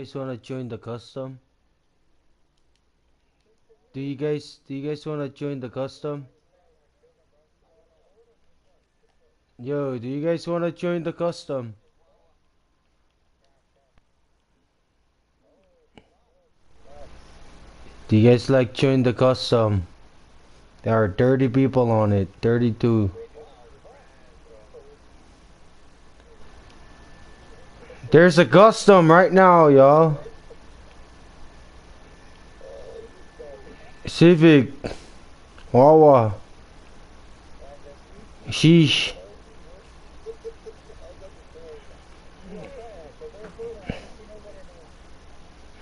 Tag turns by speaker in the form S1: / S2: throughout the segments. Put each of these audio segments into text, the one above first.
S1: guys wanna join the custom? Do you guys wanna join the custom? Yo, do you guys wanna join the custom? Do you guys like join the custom? There are 30 people on it, 32. There's a custom right now, y'all. Civic, Wawa, Sheesh.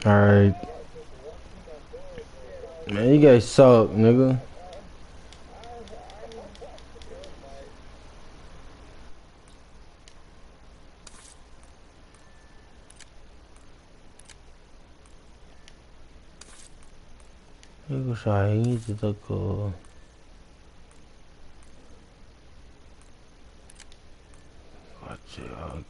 S1: Alright. Man, you guys suck, nigga. 이거 다행이지, 저거. 같이 하기.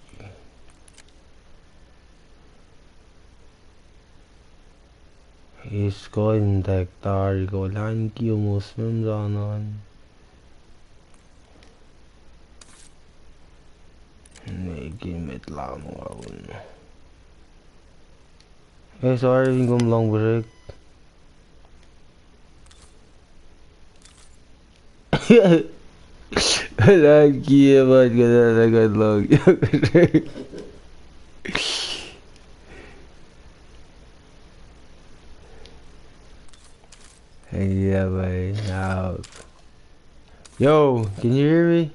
S1: इसको इंडेक्टार को line की मुस्लिम जानन Negi mitlaan waun sorry ingum long break line की बात कर long yeah, man. Now. Yo, can you hear me?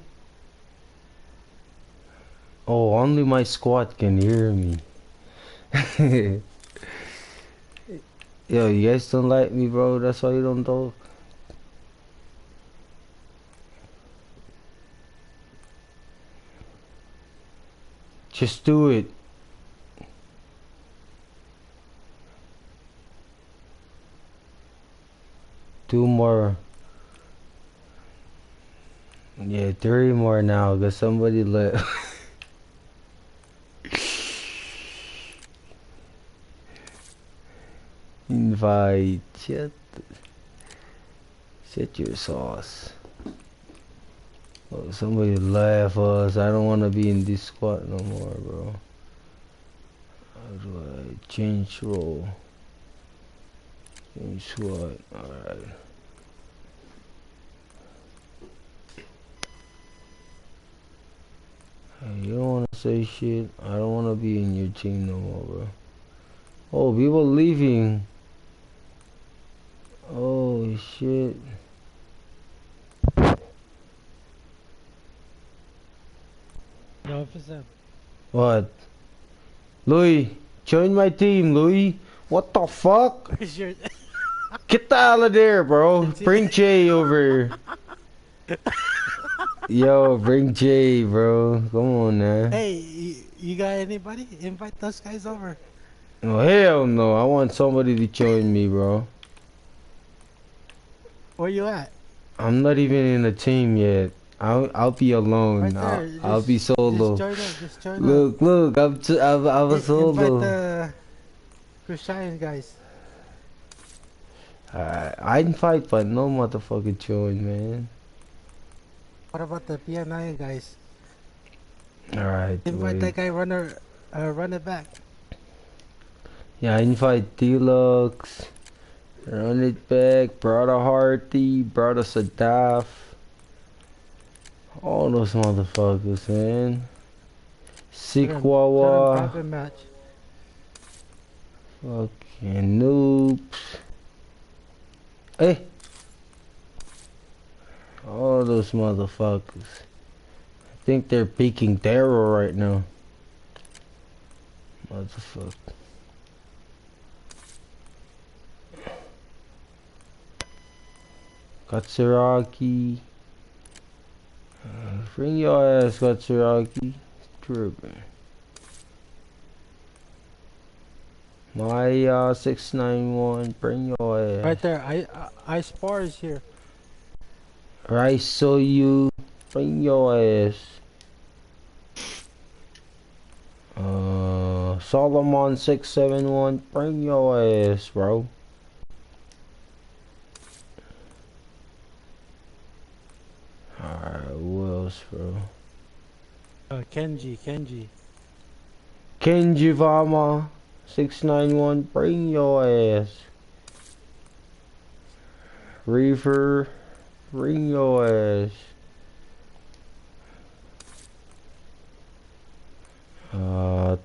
S1: Oh, only my squad can hear me. Yo, you guys don't like me, bro. That's why you don't talk. Just do it. Two more. Yeah, 3 more now, cause somebody left. Invite. Shut your sauce. Oh, somebody left us. I don't wanna be in this squad no more, bro. How do I change role? Change squad. Alright. Hey, you don't wanna say shit? I don't wanna be in your team no more, bro. Oh, people leaving. Oh shit.
S2: No, officer.
S1: What? Louis, join my team, Louis. What the fuck? Get the hell out of there, bro. Bring Jay over here. Yo, bring Jay, bro. Come on now.
S2: Hey, you got anybody? Invite those guys over.
S1: Oh, hell no. I want somebody to join me, bro.
S2: Where you at?
S1: I'm not even in a team yet. I'll be alone.
S2: Right there.
S1: I'll be solo.
S2: Just join
S1: Look, I'm a solo.
S2: Invite the KOSRAEAN guys.
S1: I'd fight, but no motherfucking join, man.
S2: What about the PNI guys?
S1: Alright.
S2: Invite that guy, run it back.
S1: Yeah, I invite Deluxe. Run it back. Brother Harty. Brother Sadaf. All those motherfuckers, man. Sick Wawa. Fucking noobs. Hey. All those motherfuckers. I think they're peeking terror right now. Motherfucker. Katsuraki. Bring your ass, Katsuraki. Tripping. My 691. Bring your ass.
S2: Right there. I Spar is here.
S1: Right, so you bring your ass. Solomon 671, bring your ass, bro. Alright, who else, bro?
S2: Kenji.
S1: Kenji Vama 691, bring your ass. Reefer, bring your ass.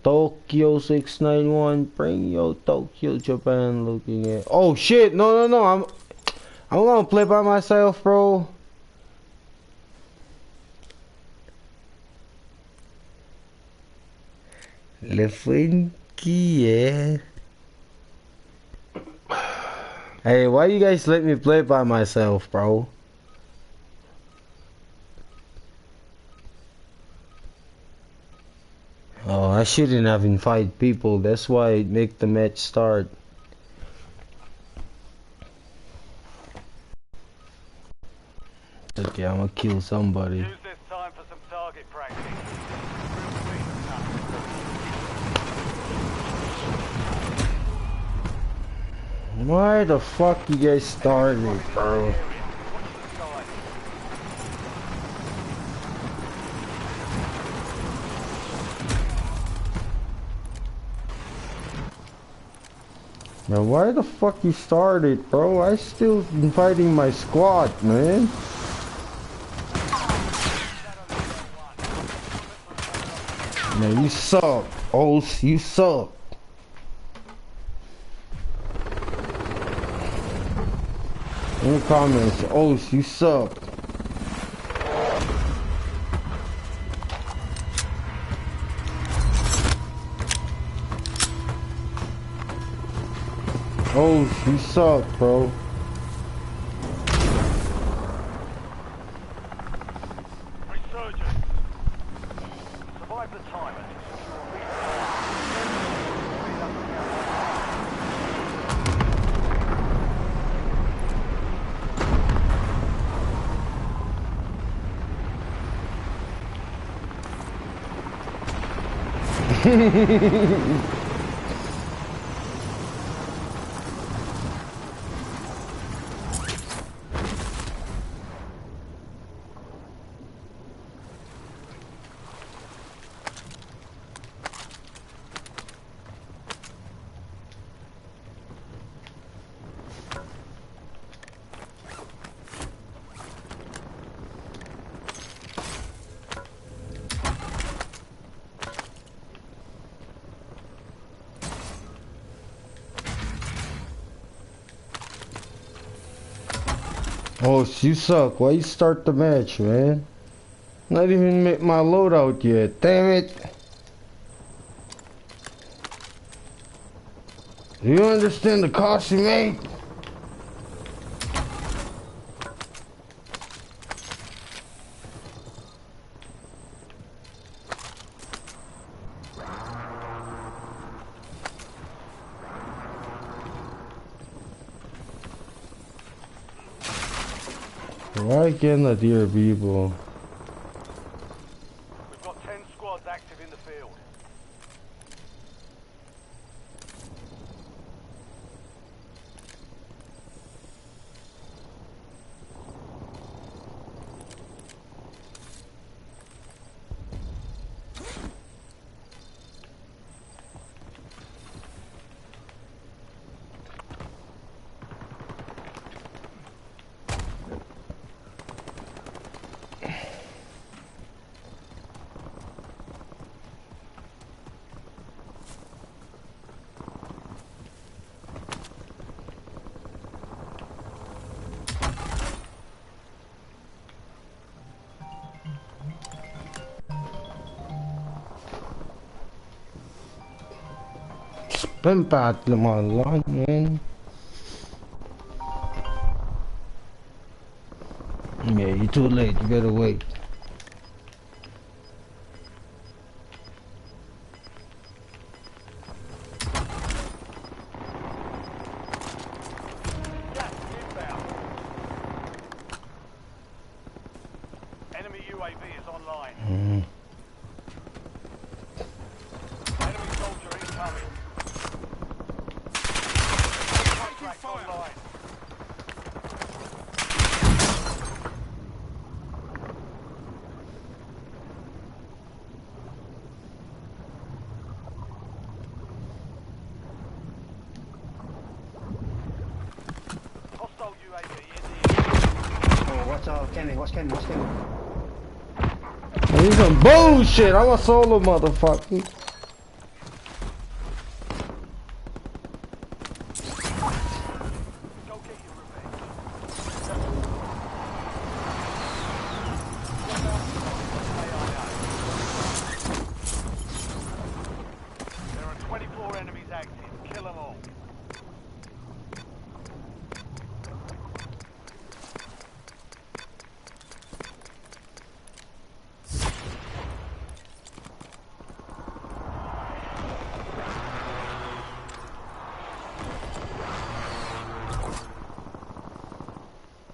S1: Tokyo 691, bring your Tokyo Japan looking at. Oh shit, no, I'm gonna play by myself, bro. Le Funky, yeah. Hey, why you guys let me play by myself, bro? Oh, I shouldn't have invited people. That's why it make the match start. Okay, I'm gonna kill somebody.
S3: Use this time for some target practice.
S1: Why the fuck you guys started, bro? Now why the fuck you started, bro? I still inviting my squad, man. Man, you suck. Os, you suck. In the comments, Os, you suck. Oh, you suck, bro.
S3: Resurgence. Survive the time and
S1: Hehehehe. Oh, you suck. Why you start the match, man? Not even make my loadout yet. Damn it. Do you understand the cost you made? Why cannot hear people?
S3: we've got 10 squads active in the field.
S1: Been bad my line, man. Yeah, you're too late. You better wait.
S3: Gas inbound. Enemy UAV is online. Enemy soldier incoming. incoming. Contract online. Hostile UAV in the air.
S4: Oh, what's Kenny? What's Kenny? What's Kenny?
S1: He's some bullshit. I'm a solo motherfucker.
S3: Go get your revenge. There are 24 enemies active. Kill them all.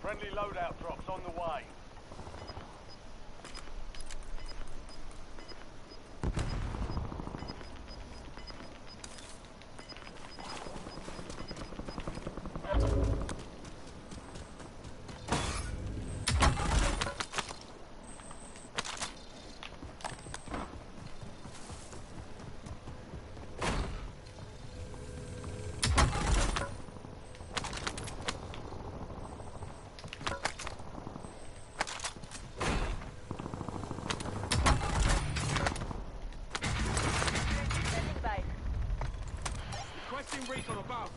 S3: Friendly loadout drops on the way.
S5: Requesting recon above.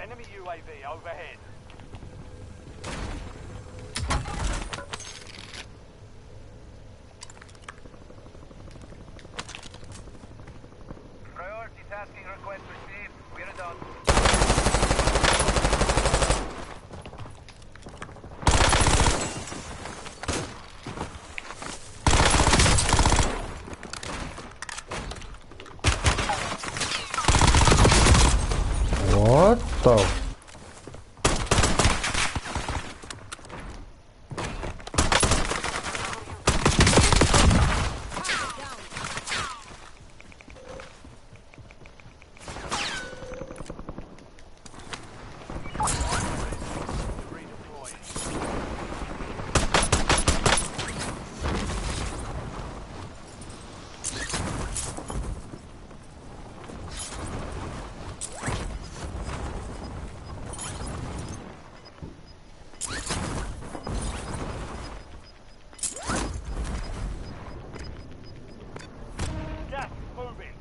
S3: Enemy UAV overhead.
S6: Priority tasking request received. We're done.
S1: What the?
S3: Gas moving.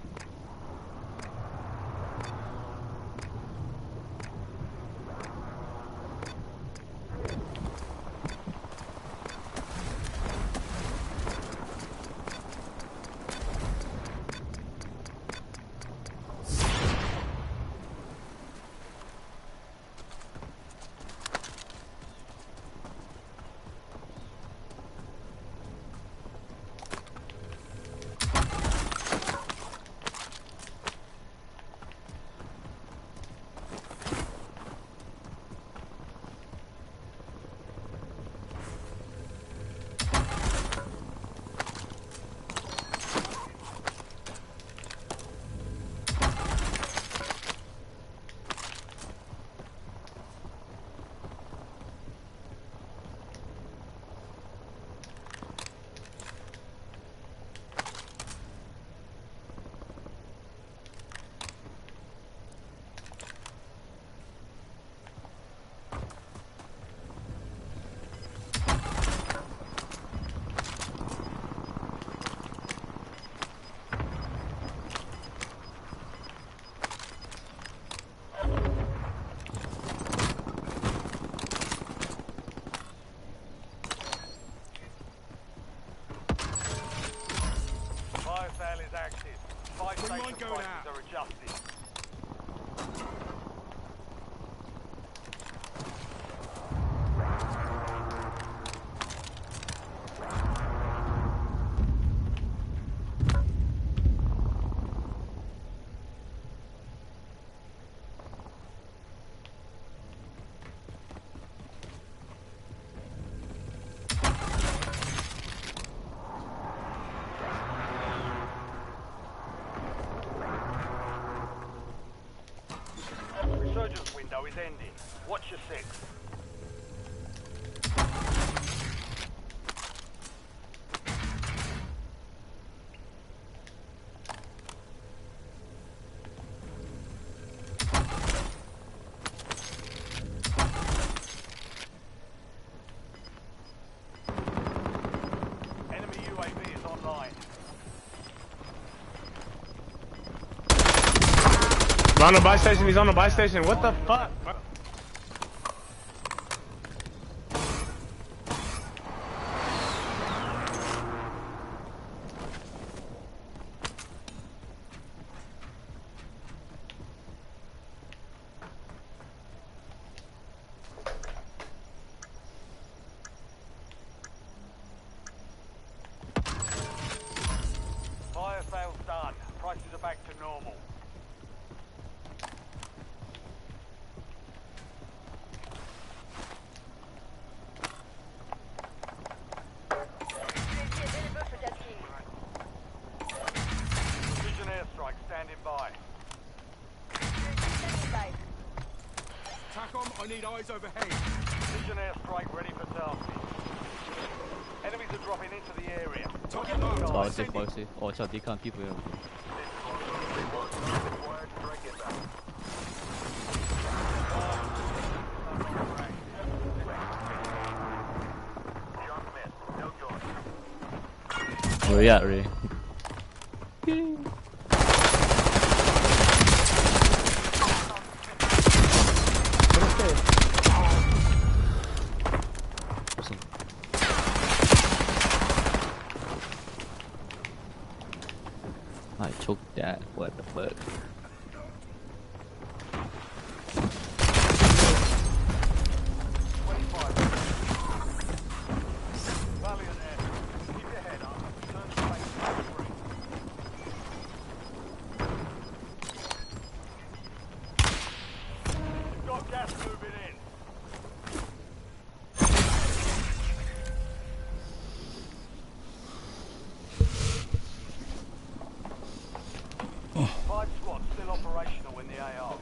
S3: Fire sale is active. Five
S5: Red line
S3: station
S5: going
S3: prices
S5: out.
S3: are adjusted. window is ending. Watch your six. Enemy UAV is online.
S1: He's on the buy station, he's on the buy station. What the fuck?
S3: Fire sales done. Prices are back to normal. Precision airstrike standing by.
S5: TACOM, I need eyes overhead.
S3: Precision airstrike ready for tasking. Enemies are dropping into the area.
S5: Target marked.
S7: Boxy. Oh, 저 니칸 피부요. Where you at, Ray? I choked that. What the fuck?
S3: Valiant air. Keep your head up. Turn the face to the screen. You've got gas moving in. Five squads still operational in the AR.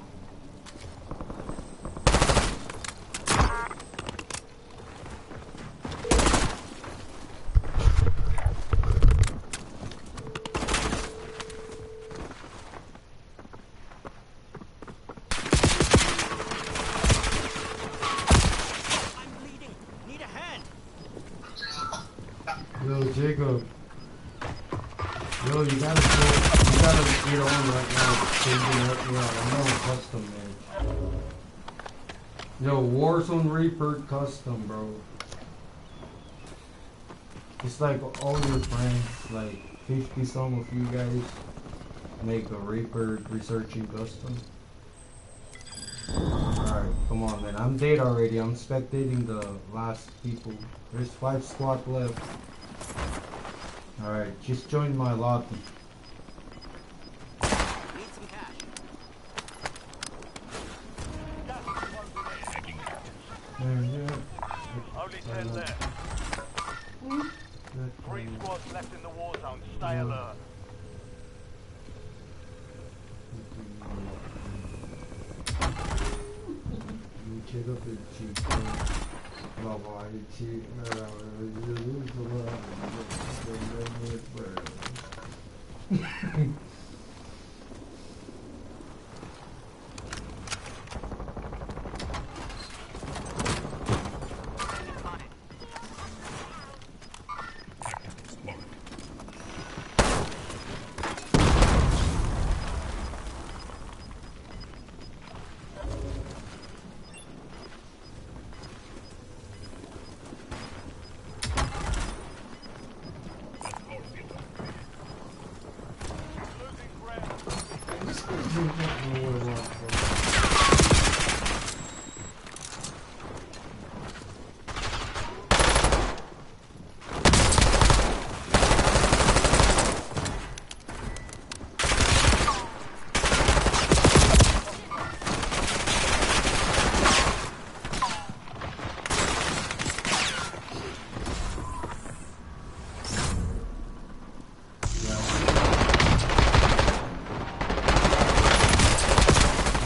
S1: Yo, Jacob. Yo, you gotta get on right now. Changing up, yeah, I know custom, man. Yo, Warzone Reaper custom, bro. It's like all your friends, like 50 some of you guys, make a Reaper researching custom. Alright, come on, man. I'm dead already. I'm spectating the last people. There's 5 squad left. Alright, just join my lobby.
S3: Only 10 left. 3 squads left in the war zone. Stay alert.
S1: Check up the cheap.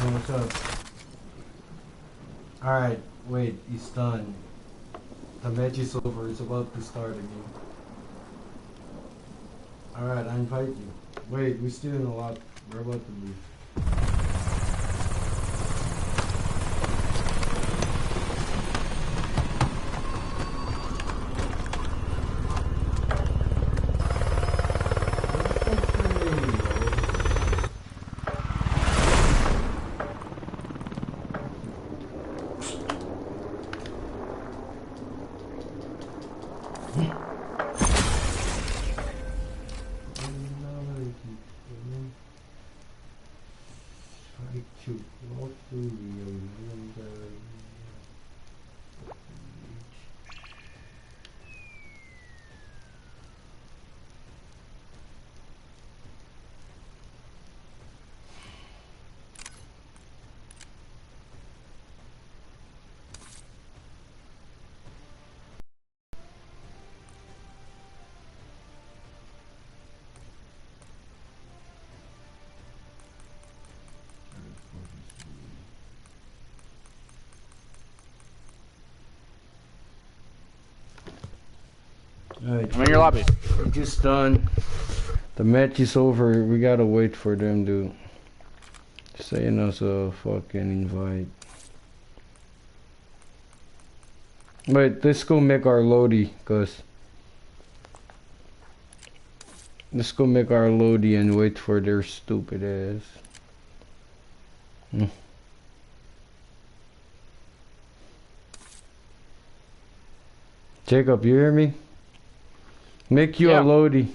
S1: What's up? Alright, wait, he's done. The match is over, it's about to start again. Alright, I invite you. Wait, we're still in a lot. We're about to leave. Alright,
S8: I'm in your lobby.
S1: we're just done. The match is over. We gotta wait for them to send us a fucking invite. Wait, let's go make our loady, cause let's go make our loady and wait for their stupid ass. Jacob, you hear me? Make you a loady,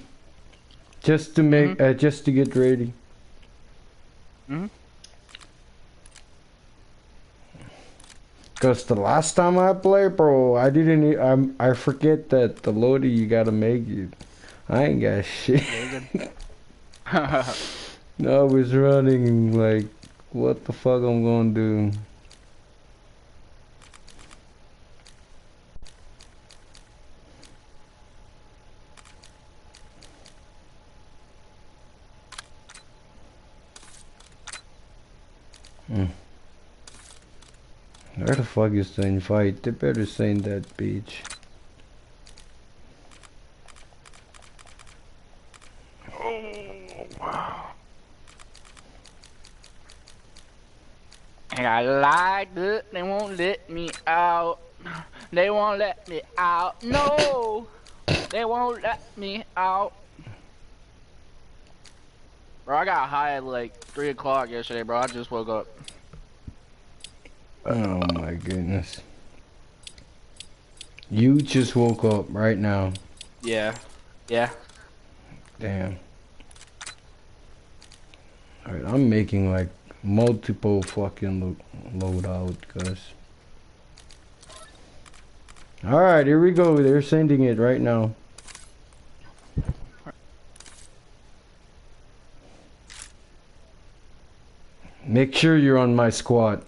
S1: just to make, just to get ready. Cause the last time I played, bro, I didn't. I forget that the loady you gotta make it. I ain't got shit. No, I was running like, what the fuck I'm gonna do? Where the fuck is the invite? They better send that bitch.
S8: Oh, wow. I lied, but they won't let me out. They won't let me out. No, they won't let me out. Bro, I got high at like 3 o'clock yesterday, bro. I just woke up.
S1: Oh my goodness. You just woke up right now.
S8: Yeah. Yeah.
S1: Damn. Alright, I'm making like multiple fucking loadout, cause. Alright, here we go. They're sending it right now. Make sure you're on my squad.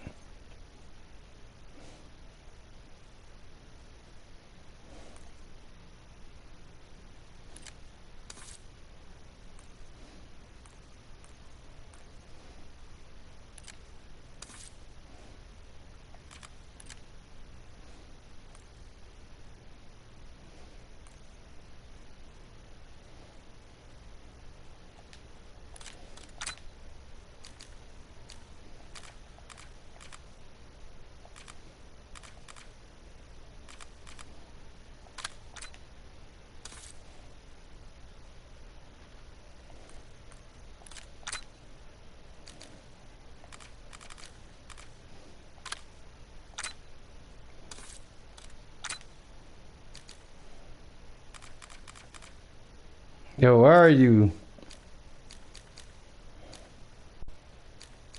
S1: Yo, where are you?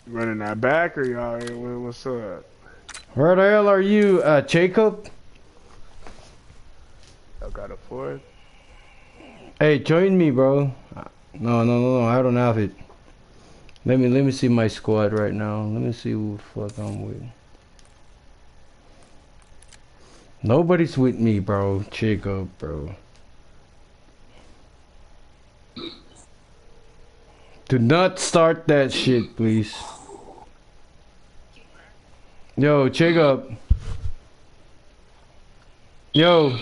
S9: Running that back or y'all? What's up?
S1: Where the hell are you, Jacob?
S9: I got a fourth.
S1: Hey, join me, bro. No, I don't have it. Let me see my squad right now. Let me see who the fuck I'm with. Nobody's with me, bro. Jacob, bro. Do not start that shit, please. Yo, check up. Yo.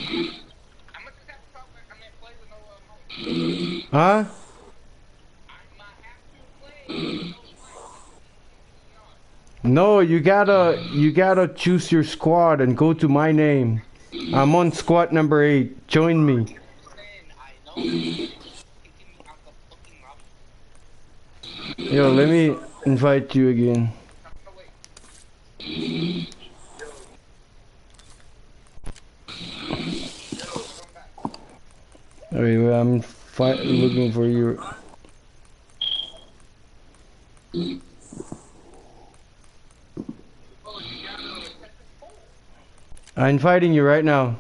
S1: Huh? No, you gotta choose your squad and go to my name. I'm on squad number 8. Join me. Yo, let me invite you again. Wait, well, I'm looking for you. I'm inviting you right now.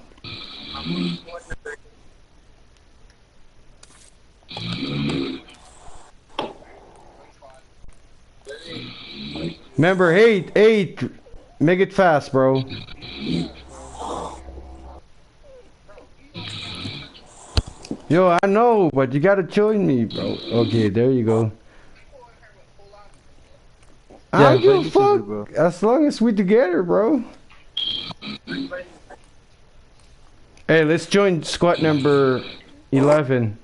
S1: Remember, 8. Make it fast, bro. Yo, I know, but you gotta join me, bro. Okay, there you go. I don't give a fuck, as long as we together, bro. Hey, let's join squad number 11.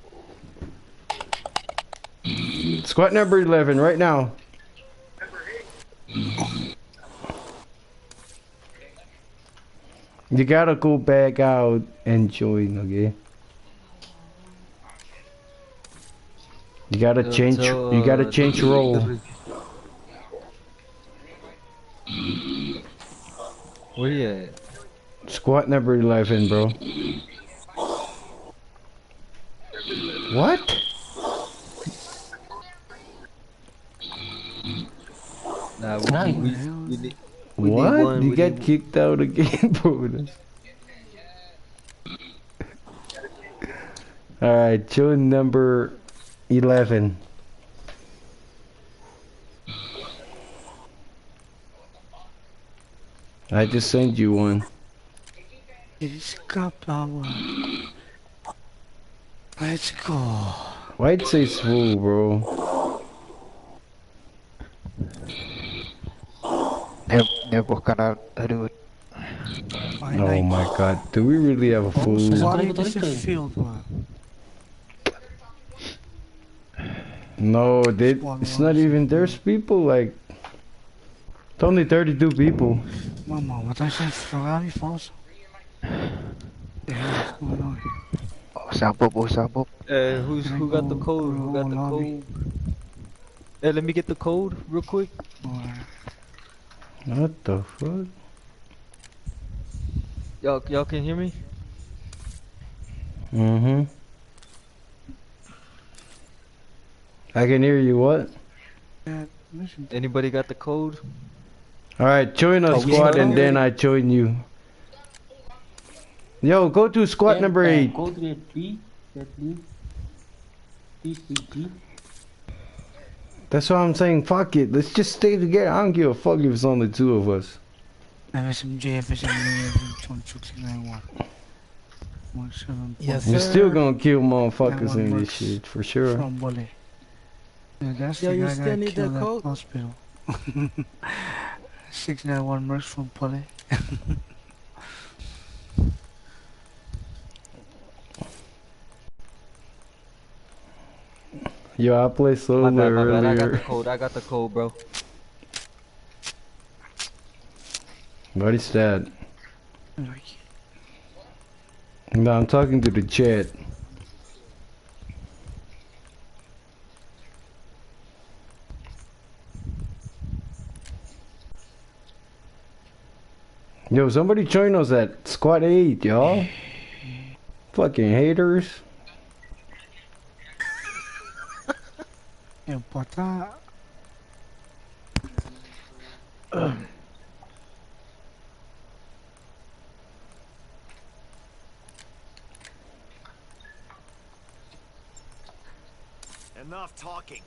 S1: Squad number 11 right now. You gotta go back out and join, okay? You gotta change. You gotta change role.
S7: Where you at?
S1: Squad number 11, bro. What?
S7: Nah, we need
S1: What?
S7: one,
S1: You
S7: we
S1: get
S7: need-
S1: kicked out again, bro. Alright, join number 11. I just sent you one.
S2: It's got power. Let's go.
S1: Why it says full, bro?
S4: Never gonna do it.
S1: Oh my god, do we really have a full?
S2: Why is it filled, man?
S1: No, it's not even, there's people like, it's only 32 people.
S2: Mama, wat hij zegt, Ferrari vals. Yeah, what's going on?
S4: Oh, sabop, oh, sabop.
S7: who got the code? Who got the code? Hey, let me get the code real quick.
S1: What the fuck?
S7: Y'all can hear me?
S1: Mm-hmm. I can hear you, what?
S7: Anybody got the code?
S1: Alright, join a squad and then I join you. Yo, go to squad number 8.
S10: Go to that tree,
S1: That's what I'm saying, fuck it, let's just stay together. I don't give a fuck if it's only 2 of us.
S2: FSMJ, FSMJ, 2691.
S1: Yes, we're still gonna kill motherfuckers in this shit, for sure.
S2: From Bully. Yeah, that's
S10: Yo,
S2: the
S10: you
S2: guy
S10: still
S2: that
S10: need
S2: killed
S10: that
S2: at
S10: code?
S2: hospital. 691 mercs from Bully.
S1: Yo, I played solo
S7: My bad,
S1: earlier.
S7: I got the code, bro.
S1: What is that? No, I'm talking to the chat. Yo, somebody join us at Squad 8, y'all. Fucking haters.
S2: Empata.
S5: Enough talking.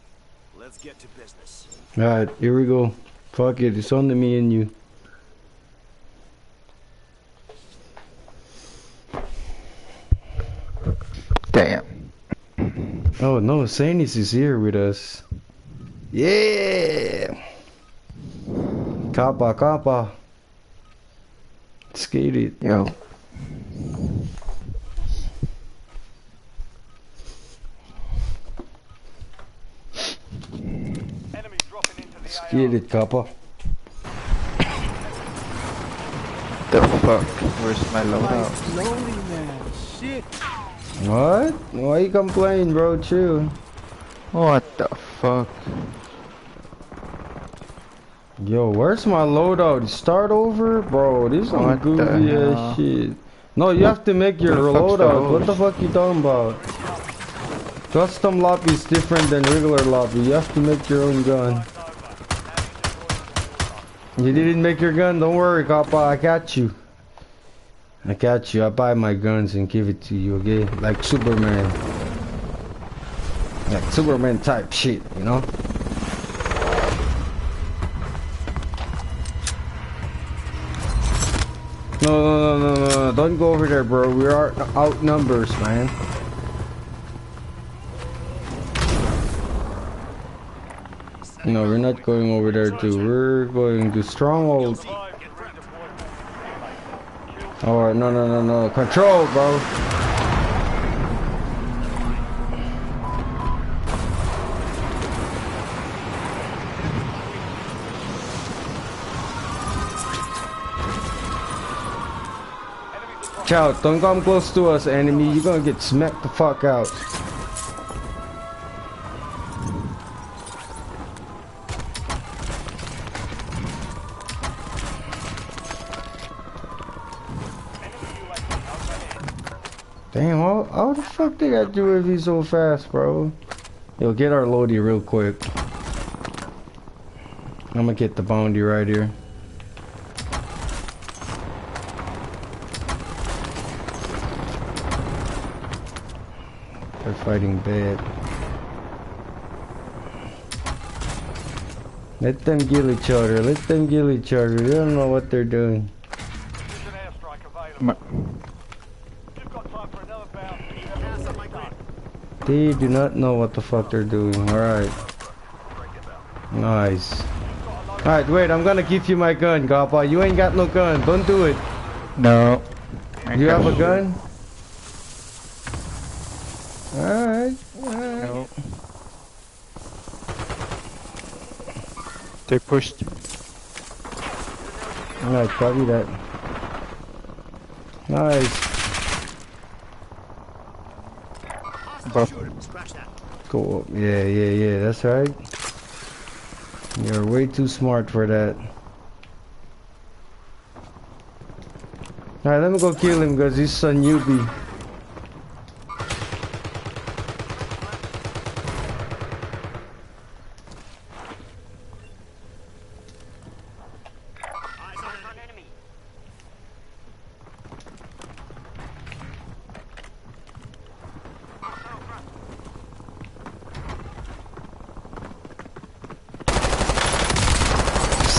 S5: Let's get to business.
S1: Alright, here we go. Fuck it, it's on to me and you.
S4: Damn.
S1: Oh no, Sanis is here with us. Yeah! Kappa, kappa. Skate it.
S4: Yo.
S3: Enemies dropping into the
S1: Skate it, copper.
S4: The fuck? Where's my loadout?
S2: Slowly, man. Shit.
S1: What? Why you complaining, bro? Chill.
S4: What the fuck?
S1: Yo, where's my loadout? Start over? Bro, this is some
S4: What the
S1: goofy
S4: hell?
S1: ass shit. No, you have to make your
S4: What the fuck's the
S1: loadout. What the
S4: host?
S1: fuck you talking about? Custom lobby is different than regular lobby. You have to make your own gun. You didn't make your gun? Don't worry, Kappa. I got you. I got you. I buy my guns and give it to you, okay? Like Superman. Like Superman type shit, you know? No. Don't go over there, bro. We are outnumbers, man. No, we're not going over there too. We're going to Stronghold. Alright, no. Control, bro. Out, don't come close to us, enemy. You're gonna get smacked the fuck out. Damn, how the fuck they got UAV so fast, bro? Yo, get our loadie real quick. I'm gonna get the bounty right here. They're fighting bad. Let them kill each other. Let them kill each other. They don't know what they're doing.
S3: There's an airstrike available. You've got time for another bounty.
S1: They do not know what the fuck they're doing. Alright. Nice. Alright, wait. I'm gonna give you my gun, Gappa. You ain't got no gun. Don't do it.
S4: No.
S1: You have a gun? Alright.
S4: No. They pushed.
S1: Alright, copy that. Nice.
S4: Buff.
S1: Go up. Yeah, that's right. You're way too smart for that. Alright, let me go kill him because he's a newbie.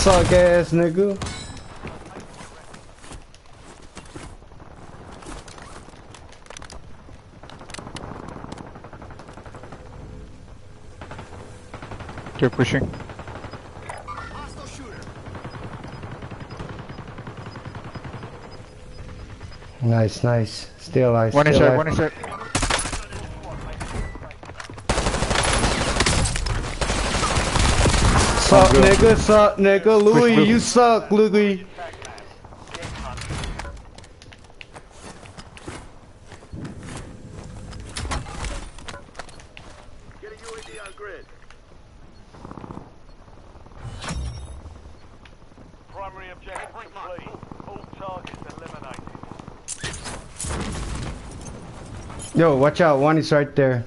S1: Suck ass nigga.
S4: They're pushing.
S1: Nice. Stay alive.
S4: One
S1: stay
S4: inside,
S1: alive.
S4: one inside.
S1: Suck nigga, Louis, you suck, Louis.
S5: Get a UAV on grid.
S3: Primary objective complete. All targets eliminated.
S1: Yo, watch out, one is right there.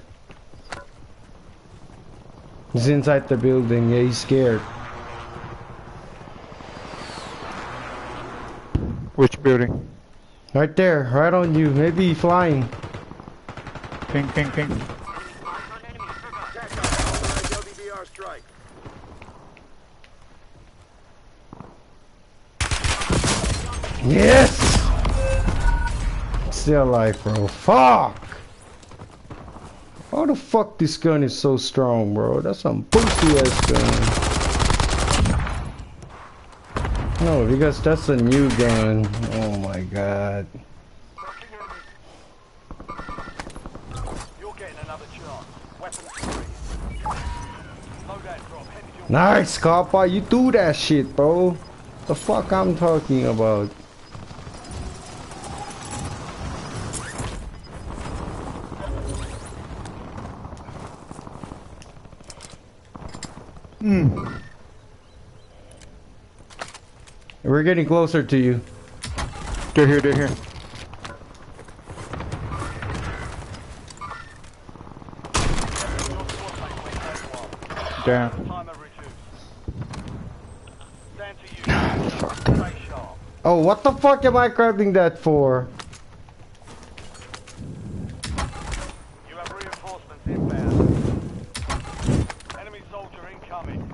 S1: He's inside the building, yeah, he's scared.
S4: Which building?
S1: Right there, right on you, maybe flying.
S4: Ping.
S5: WBR strike.
S1: Yes! Still alive, bro. Fuck! How the fuck this gun is so strong, bro? That's some pussy ass gun. No, because that's a new gun. Oh my god.
S3: You're getting another chance. Weapons free. Loadout drop headed your way.
S1: Nice, Coppa. You do that shit, bro. The fuck I'm talking about. We're getting closer to you.
S4: They're here, they're here. Damn.
S3: Timer reduced. Down to you. Stay sharp.
S1: Oh, what the fuck am I grabbing that for?
S3: You have reinforcements inbound. Enemy soldier incoming.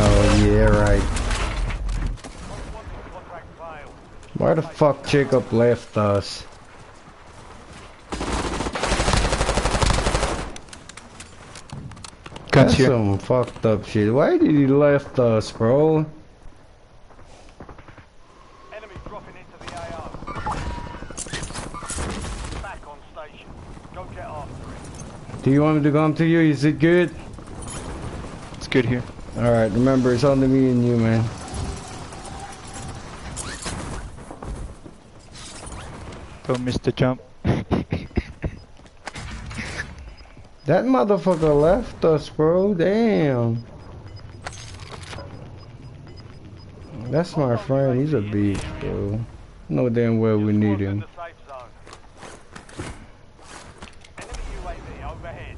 S1: Oh, yeah, right.
S3: Contract failed.
S1: Why the fuck Jacob left us?
S4: Guns
S1: That's
S4: here.
S1: some fucked up shit. Why did he left us, bro?
S3: Enemy dropping into the AO. Back on station. Go get after it.
S1: Do you want me to come to you? Is it good?
S4: It's good here.
S1: Alright, remember, it's only me and you, man.
S4: Don't miss the jump.
S1: That motherfucker left us, bro. Damn. That's my friend. He's a beast, bro. No damn well we need him.
S3: The safe zone. Enemy UAV overhead.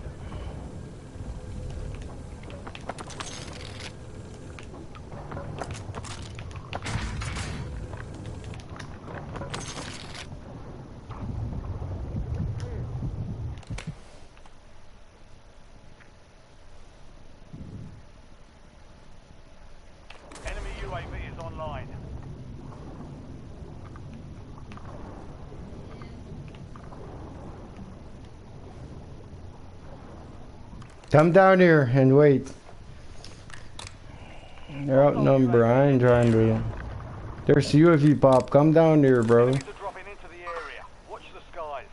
S3: Enemy UAV is online.
S1: Come down here and wait. They're outnumbered. I ain't trying to. There's UAV pop. Come down here, bro.
S3: Enemies are dropping into the area. Watch the skies.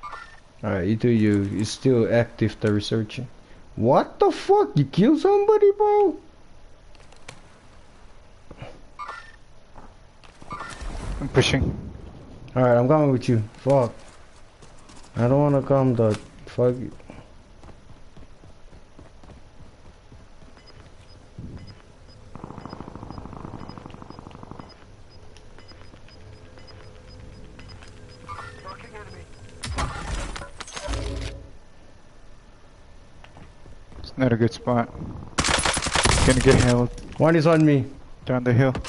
S1: Alright, you do you. It's still active, the researching. What the fuck? You killed somebody, bro?
S4: I'm pushing.
S1: Alright, I'm coming with you. Fuck. I don't wanna come, though. Fuck it.
S4: It's not a good spot. Gonna get held
S1: One is on me.
S4: down the hill.
S3: Fire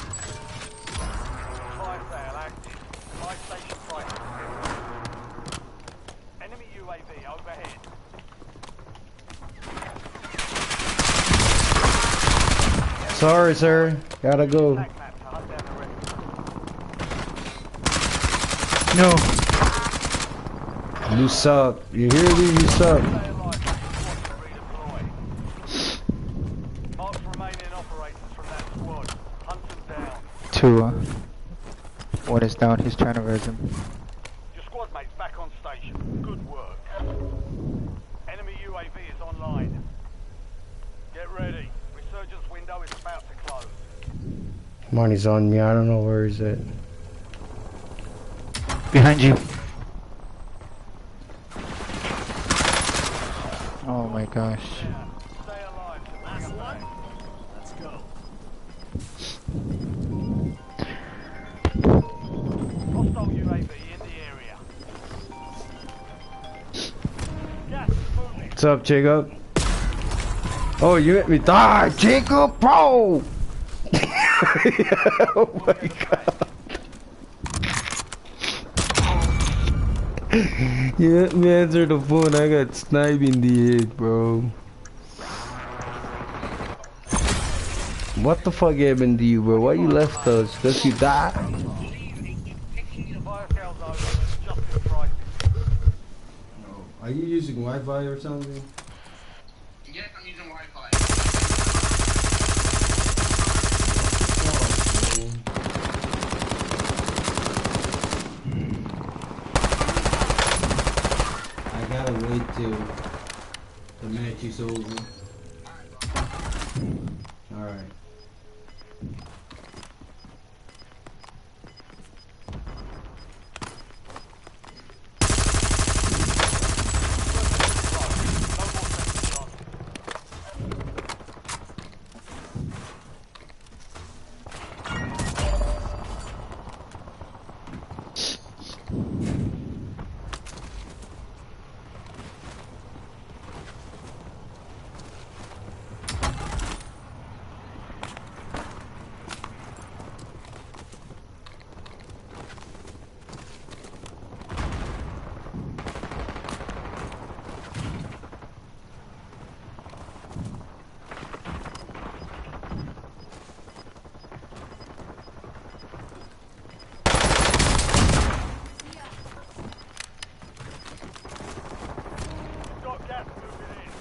S3: sale active. Fire station price. Enemy UAV overhead.
S1: Sorry, sir. Gotta go.
S3: Attack map to hunt down the rest.
S4: No!
S1: You suck. You hear me? You suck.
S3: Stay alive. Redeploy. Mark remaining operators from that squad. Hunt them down.
S4: Two, one is down, he's trying to res him.
S3: Your squad mates back on station. Good work. Enemy UAV is online. Get ready. Resurgence window is about to close.
S1: Money's on me. I don't know where he's at.
S4: Behind you! Oh my gosh.
S3: Stay alive. Last one. Let's go. Hostile UAV in the area. Gas is moving.
S1: What's up, Jacob? Oh, you hit me. Die, Jacob, bro! Oh my god. You let me answer the phone. I got sniped in the head, bro. What the fuck happened to you, bro? Why you left us? Cause you died?
S3: The fire sales over. Just in crisis.
S1: Are you using Wi-Fi or something?
S8: Yes, I'm using Wi-Fi.
S1: I gotta wait till the match is over. Alright.
S3: Got gas moving in.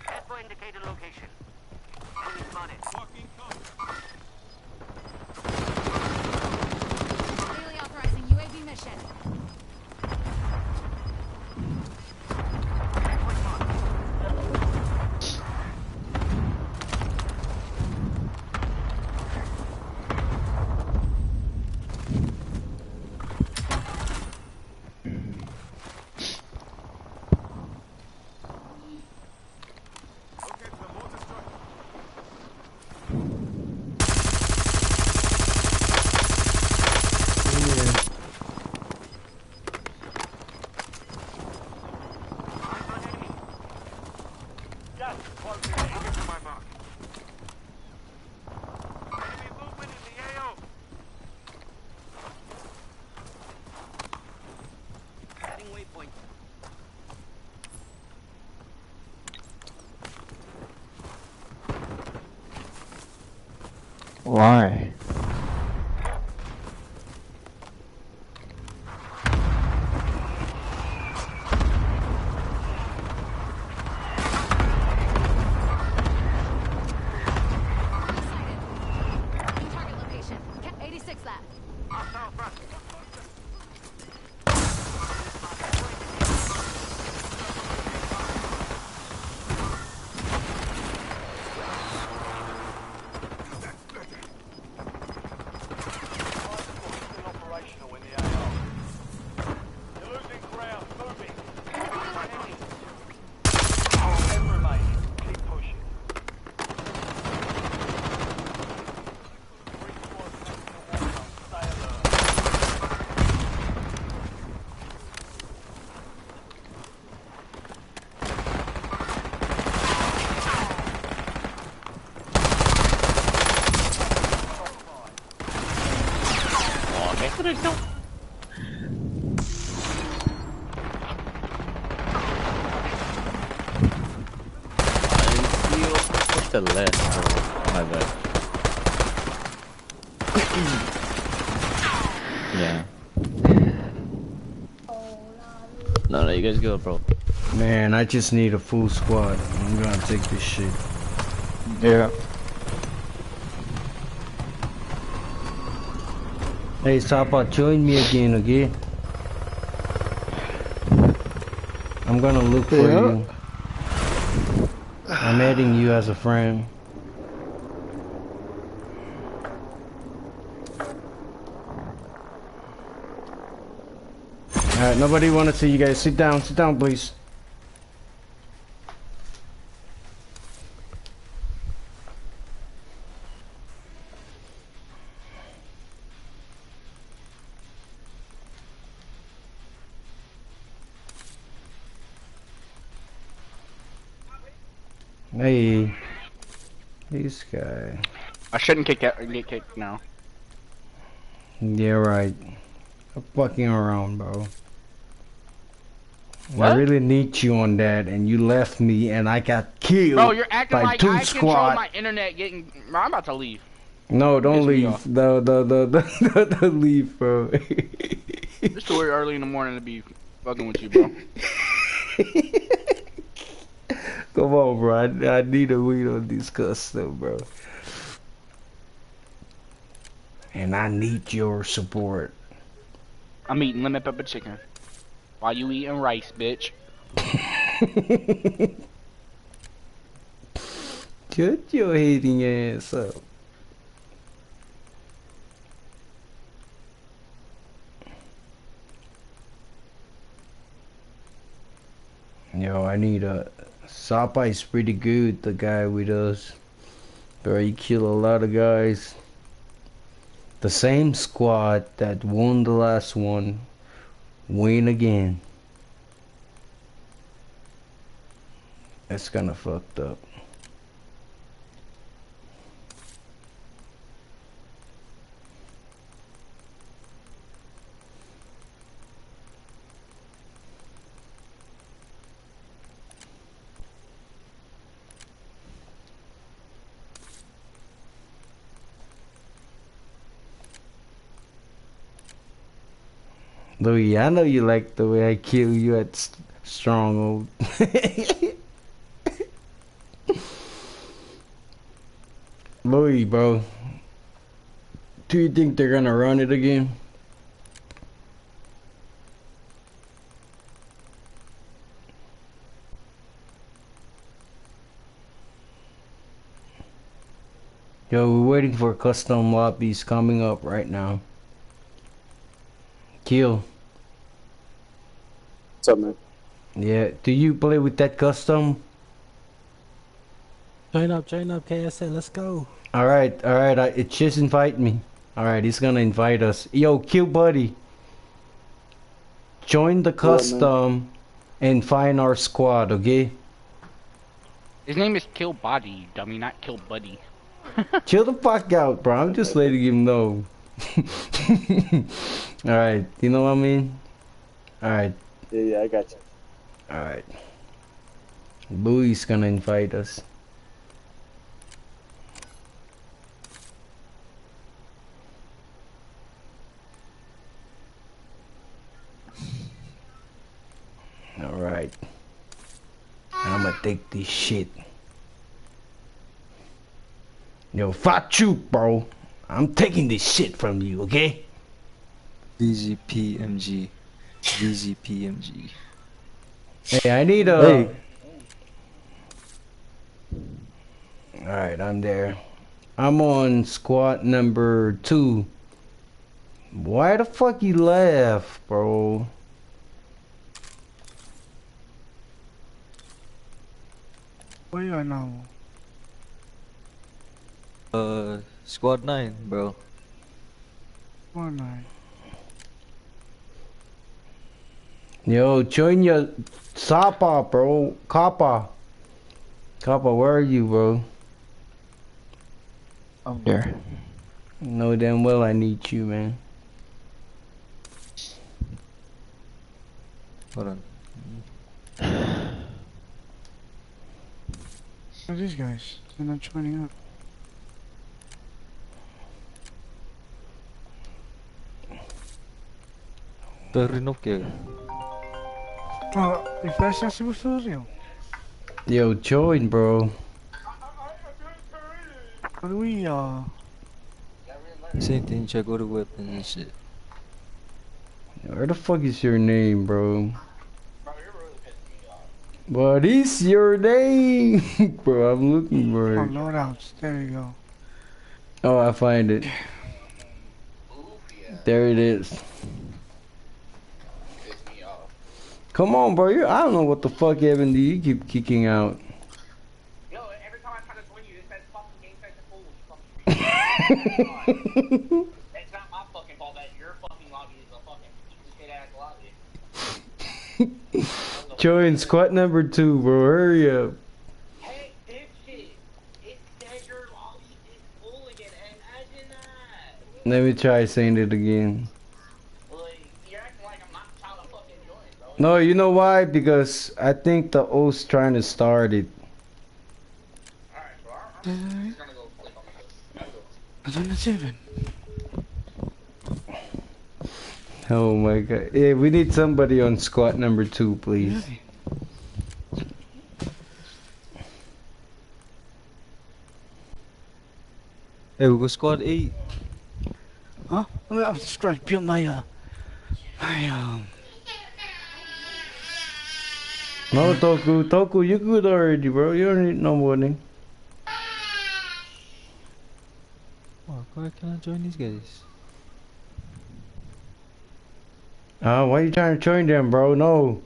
S6: Depot indicated location. Enemy spotted.
S10: Daily authorizing UAV mission.
S3: Gas is closing in.
S6: Get to my mark. Enemy movement in the AO. Setting waypoint.
S4: Why?
S10: New target location. 86 lab.
S6: Hostile front.
S3: Still operational in the AO. You're losing ground. Moving. Ten remaining. Keep pushing. Three squads next to the war zone. Stay alert.
S7: Push the left, bro. My bad. Yeah. No, you guys go, bro.
S1: Man, I just need a full squad. I'm gonna take this shit.
S4: Yeah.
S1: Hey, Sapa, join me again, okay? I'm gonna look for you. I'm adding you as a friend. Alright, nobody wanna see you guys. Sit down, please. Hey, this guy.
S8: I shouldn't get kicked now.
S1: Yeah, right. I'm fucking around, bro. I
S8: What?
S1: really need you on that, and you left me, and I got killed
S8: Bro, you're acting
S1: by
S8: like
S1: two
S8: I control
S1: squad.
S8: my internet getting... Bro, I'm about to leave.
S1: No, don't
S8: Piss me
S1: leave.
S8: off.
S1: No, don't leave, bro.
S8: It's too early in the morning to be fucking with you, bro.
S1: Come on, bro. I need a weed on this custom, bro. And I need your support.
S8: I'm eating lemon pepper chicken. While you eating rice, bitch.
S1: Shut your hating ass up. Yo, I need a... Sapa is pretty good, the guy with us. Bro, he killed a lot of guys. The same squad that won the last one win again. That's kinda fucked up. Louis, I know you like the way I kill you at Stronghold. Louis, bro. Do you think they're gonna run it again? Yo, we're waiting for custom lobbies coming up right now. Kill.
S11: What's up, man?
S1: Yeah, do you play with that custom?
S2: Join up, KSA, let's go.
S1: Alright, it just invite me. Alright, he's gonna invite us. Yo, Kill Buddy. Join the custom and find our squad, okay?
S8: His name is Kill Body, you dummy, not Kill Buddy.
S1: Chill the fuck out, bro. I'm just letting him know. Alright, you know what I mean? Alright.
S11: Yeah, I got you.
S1: Alright. Louis gonna invite us. Alright. I'ma take this shit. Yo, fuck you, bro. I'm taking this shit from you, okay?
S7: VZPMG. VZPMG.
S1: Hey, I need a...
S7: Hey.
S1: Alright, I'm there. I'm on squad number 2. Why the fuck you left, bro?
S2: Where you are now?
S7: Squad 9, bro.
S2: Where am I?
S1: Yo, join your Sapa, bro. Kappa, where are you, bro?
S7: I'm there.
S1: Know damn well I need you, man.
S7: Hold on.
S2: Who are these guys? They're not joining up.
S7: Terino kaya.
S2: Refresh na si Busurio.
S1: Yo, join, bro.
S2: What do we,
S7: Same thing, check all the weapons and shit.
S1: Where the fuck is your name, bro? What is your name? Bro, I'm looking for
S2: Oh,
S1: it.
S2: loadouts. There you go.
S1: Oh, I find it. There it is. Come on, bro. I don't know what the fuck happened to you. Keep kicking out.
S6: Yo, every time I try to join you, it says fucking game says full. You fucking It's not my fucking fault that your fucking lobby is a fucking shit ass lobby.
S1: Join squad number 2, bro. Hurry up.
S6: Hey, this
S1: Let me try saying it again.
S6: Like, you're acting like I'm not trying to fucking join, bro.
S1: No, you know why? Because I think the O's trying to start it.
S6: Alright, bro. I'm just gonna go click on this.
S2: I don't know, Steven.
S1: Oh my god. Yeah, we need somebody on squad number 2, please.
S2: Really?
S7: Hey, we go squad 8.
S2: Huh? I'm just trying to build my
S1: No, Toku. Toku, you good already, bro. You don't need no money.
S7: Oh, why can't I join these guys?
S1: Why you trying to join them, bro? No.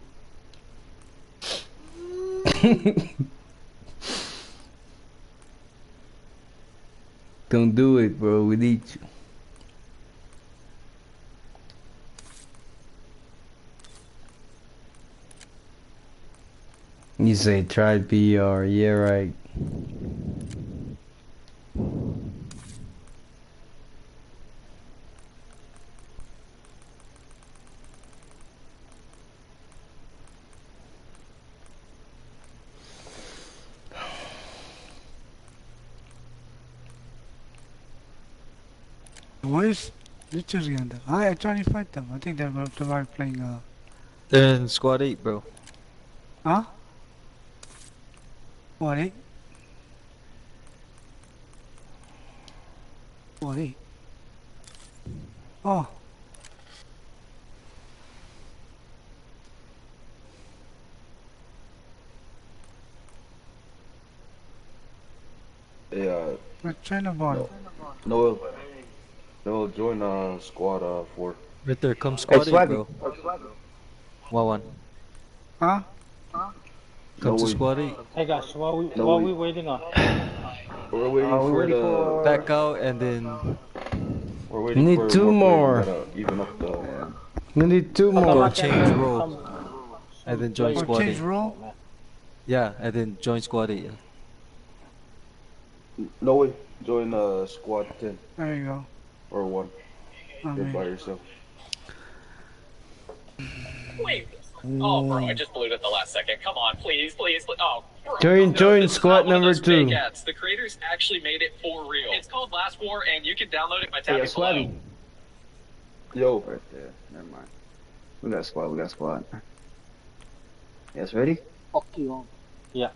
S1: Don't do it, bro. We need you. You say try PR. Yeah, right.
S2: Boys, literally on them. I trying to fight them. I think they're playing
S7: They're in squad 8, bro.
S2: huh? What, 8? What, 8? Oh.
S11: Yeah.
S2: We're trying to bond.
S11: No, join squad 4.
S7: Right there, come squad 8, bro. 1-1.
S2: Huh?
S7: Come
S11: No
S7: to
S11: way.
S7: squad 8.
S12: Hey guys, what
S11: No
S12: are we
S11: way.
S12: waiting on?
S11: We're waiting for the.
S7: Back out and then
S11: We're waiting
S1: Need
S11: for
S1: 2
S11: more.
S1: more.
S11: Players. We gotta even up the.
S1: We need 2
S12: How come
S1: more.
S12: I can't
S7: change
S12: hear
S7: role.
S12: some
S7: And then join
S12: players?
S7: squad 8.
S2: Change role?
S7: Yeah, and then join squad 8, yeah.
S11: No way. Join squad 10
S2: There you go.
S11: or 1.
S2: I
S11: You're
S2: mean,
S11: by yourself.
S6: Wait. Oh, bro, I just blew it at the last second. Come on, please, please, please. Oh, bro.
S1: Join
S6: this is
S1: squad
S6: not one of
S1: number
S6: those fake
S1: 2.
S6: ads. The creators actually made it for real. It's called Last War, and you can download it by tapping below.
S11: Yo.
S13: Right there. Never mind. We got squad. We got squad. Yes, ready?
S12: Fuck you. Yeah.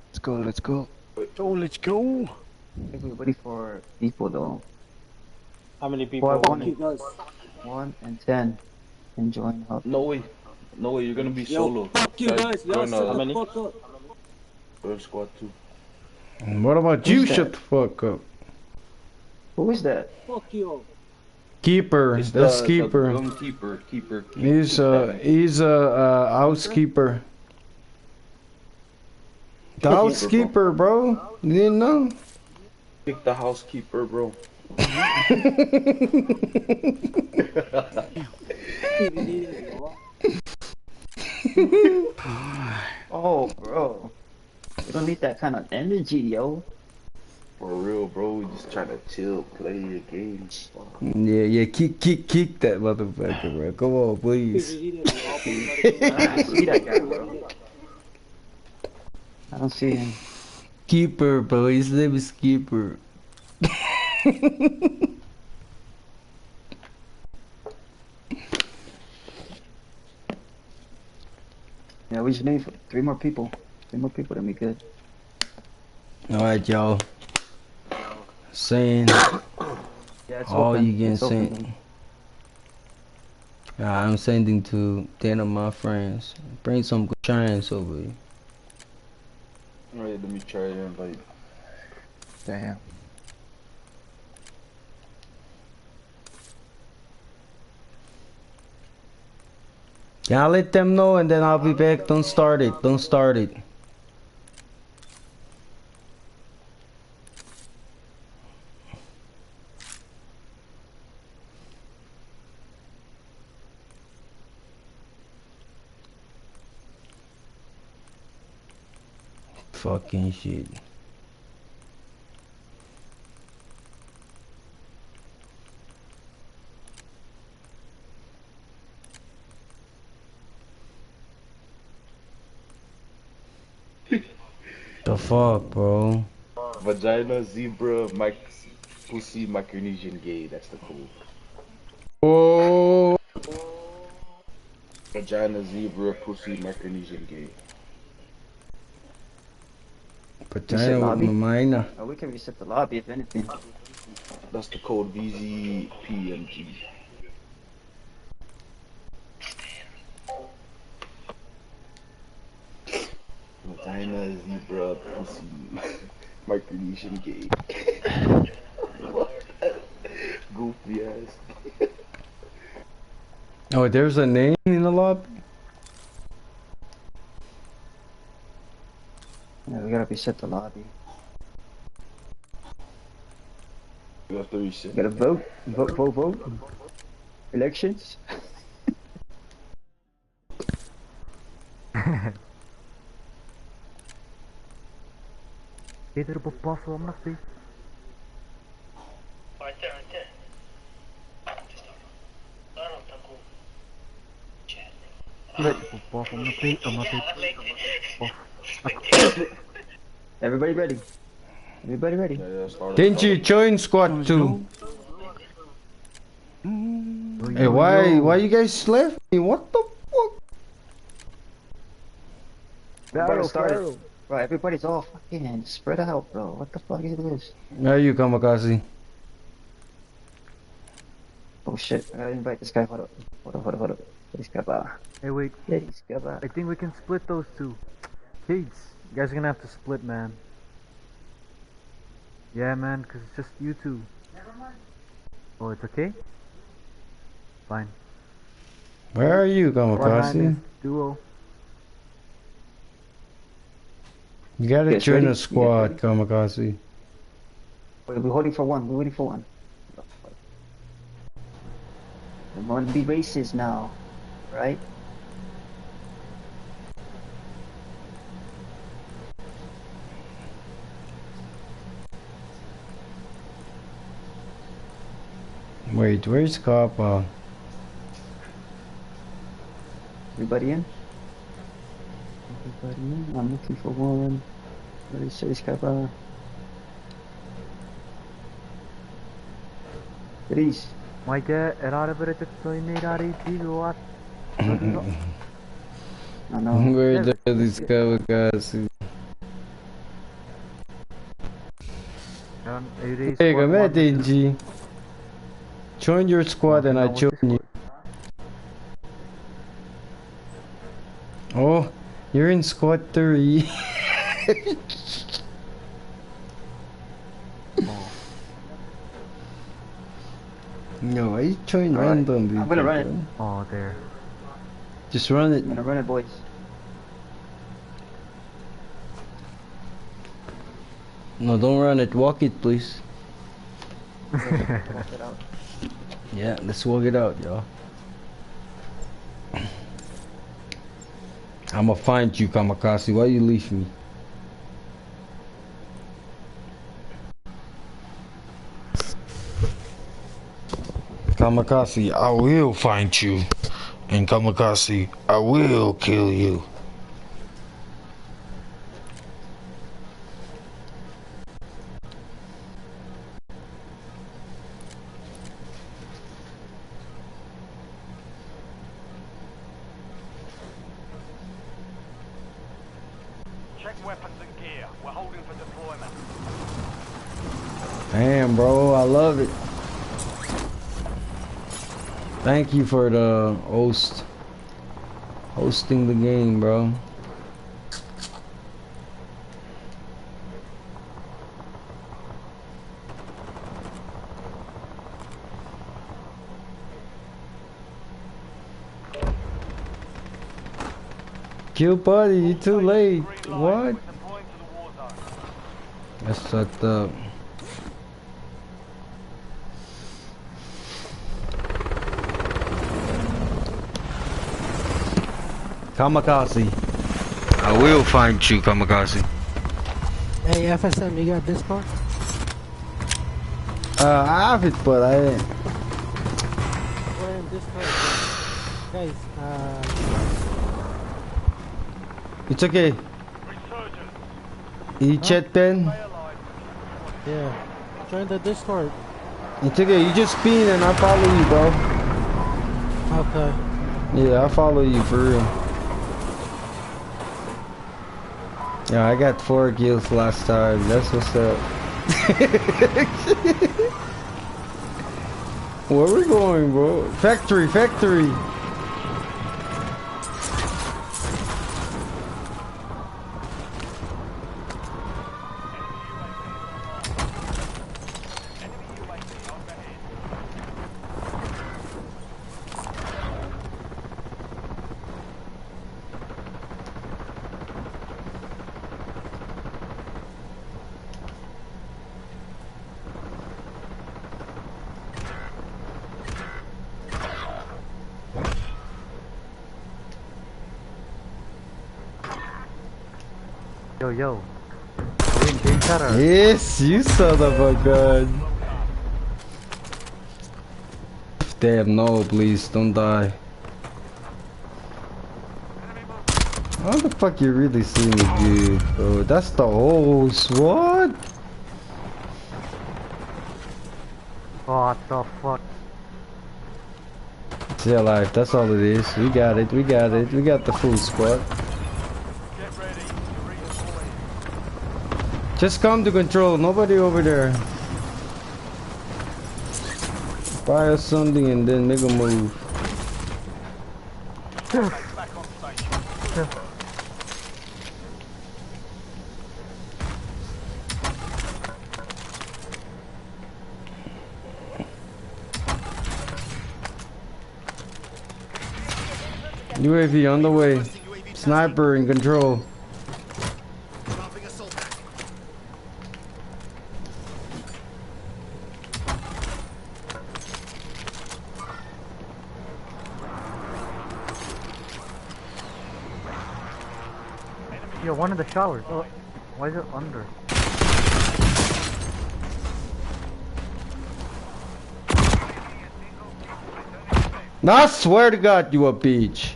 S13: Let's go. Let's go.
S2: so let's go.
S13: I think we're waiting for people though.
S12: How many people?
S13: Squad
S12: Fuck you guys.
S13: 1 and 10 and join up.
S11: No way. No way. You're gonna be solo.
S12: Fuck you guys. Y'all
S11: Join,
S12: shut the fuck up.
S11: join squad 2.
S1: What about you?
S13: Who's that?
S1: Shut the fuck up.
S13: Who is that?
S12: Fuck you.
S1: Keeper.
S11: It's
S1: That's
S11: the
S1: keeper.
S11: young keeper.
S1: He's a housekeeper. The housekeeper, bro. You didn't know?
S11: Pick the housekeeper, bro.
S13: Oh, bro. We don't need that kind of energy, yo.
S11: For real, bro. We just trying to chill, play a game.
S1: Yeah, kick that motherfucker, bro. Come on, please.
S13: I see that guy, bro. I don't see him.
S1: Keeper, bro. His name is Keeper.
S13: Yeah, we just need 3 more people. 3 more people, then we good.
S1: Alright, y'all. Saying
S13: Yeah, it's
S1: all
S13: open.
S1: you can
S13: It's open.
S1: send. I'm sending to 10 of my friends. Bring some good shines over here.
S11: Alright, let me try to invite.
S13: Damn.
S1: Yeah, I'll let them know and then I'll be back. Don't start it. Don't start it. Fucking shit. The fuck, bro?
S11: Vagina, zebra, pussy, Micronesian gay. That's the code.
S1: Oh.
S11: Vagina, zebra, pussy, Micronesian gay.
S13: Reset
S1: Vagina with
S13: lobby?
S1: my minor.
S13: Oh, we can reset the lobby if anything.
S11: That's the code VZPMG. Vagina, zebra, pussy, Micronesian gay. Goofy ass.
S1: Oh, there's a name in the lobby?
S13: Yeah, we gotta reset the lobby.
S11: We have to reset.
S13: Gotta vote. Vote. Elections.
S14: Peter posso om nog steeds.
S6: Right there.
S14: Posso om nog steeds.
S13: Everybody ready? Everybody ready?
S1: Didn't you join squad 2? Hey, why you guys left me? What the fuck?
S13: Everybody started. Bro, everybody's all fucking spread out, bro. What the fuck is this?
S1: Where are you, Kamikaze?
S13: Oh shit, I gotta invite this guy. Hold up.
S14: Hey, wait. I think we can split those two. Kids, you guys are gonna have to split, man. Yeah, man, cause it's just you two. Oh, it's okay? Fine.
S1: Where are you, Kamikaze?
S14: Duo.
S1: You gotta
S13: Yes,
S1: join
S13: ready?
S1: a squad, Kamikaze.
S13: We're waiting for one. We're waiting for one. We want to be racist now, right?
S1: Wait, where's Kappa?
S13: Everybody in? Everybody in? I'm looking for one. Where is this guy? Please.
S14: Maike, erareberetet soinirari diluat.
S13: I know.
S1: Where the hell is Kamikaze? Hey, come here, Denji. Join your squad and I join you. Oh, you're in squad 3. No, I joined randomly.
S13: I'm gonna run it.
S14: Oh, there.
S1: Just run it.
S13: I'm gonna run it, boys.
S1: No, don't run it. Walk it, please. Yeah, let's walk it out, y'all. I'ma find you, Kamikaze. Why you leave me? Kamikaze, I will find you. And Kamikaze, I will kill you.
S3: Check weapons and gear. We're holding for deployment.
S1: Damn, bro, I love it. Thank you for the hosting the game, bro. Kill buddy, you too late. What? That's fucked up. Kamikaze. I will find you, Kamikaze.
S15: Hey, FSM, you got Discord?
S1: I have it, but I didn't.
S15: We're in Discord. Guys,
S1: It's okay. You checked in?
S15: Yeah. Join the Discord.
S1: It's okay, you just spin and I follow you, bro.
S15: Okay.
S1: Yeah, I follow you for real. Yeah, I got 4 kills last time. That's what's up. Where we going, bro? Factory, factory.
S14: Yo. Are we in game chat or?
S1: Yes, you son of a gun. Damn, no, please, don't die. How the fuck you really see me, dude, bro? That's the host, what?
S14: What the fuck?
S1: Stay alive, that's all it is. We got it, we got it. We got the full squad. Just come to control, nobody over there. Buy us something and then make a move. UAV on the way. Sniper in control.
S14: Yo, one in the showers. Oh, why is it under?
S1: No, I swear to God, you a bitch.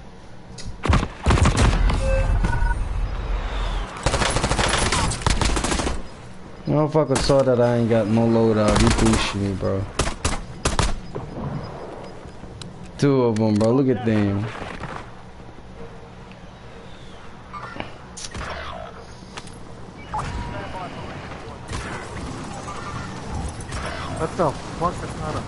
S1: Motherfucker saw that I ain't got no loadout. He pushed me, bro. 2 of them, bro. Look at them.
S14: What the fuck? That's not a...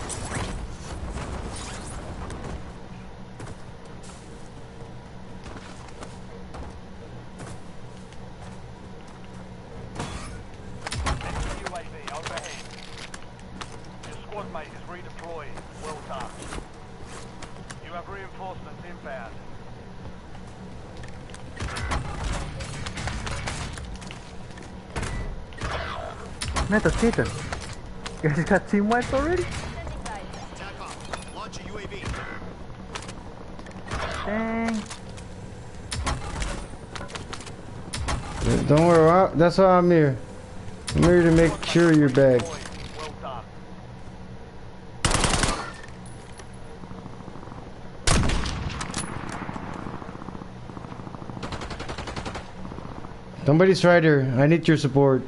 S14: Neto, Cheetah. You guys got team wiped already?
S5: Launch a UAV.
S14: Dang.
S1: Don't worry, that's why I'm here. I'm here to make sure you're back. Somebody's right here. I need your support.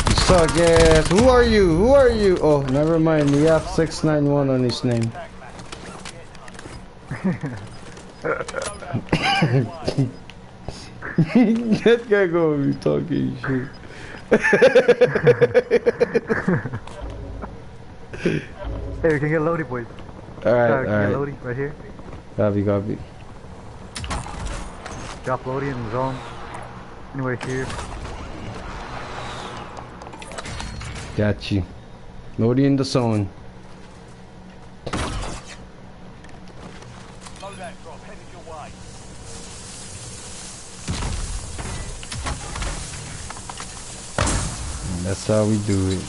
S1: You suck ass. Who are you? Who are you? Oh, never mind. He have 691 on his name. That guy gonna be talking shit.
S14: Hey, we can get loaded, boys.
S1: Alright,
S14: Get loaded right here.
S1: Copy, copy.
S14: Drop loading in the zone. Anywhere here.
S1: Got you. Loading in the zone. That's how we do it.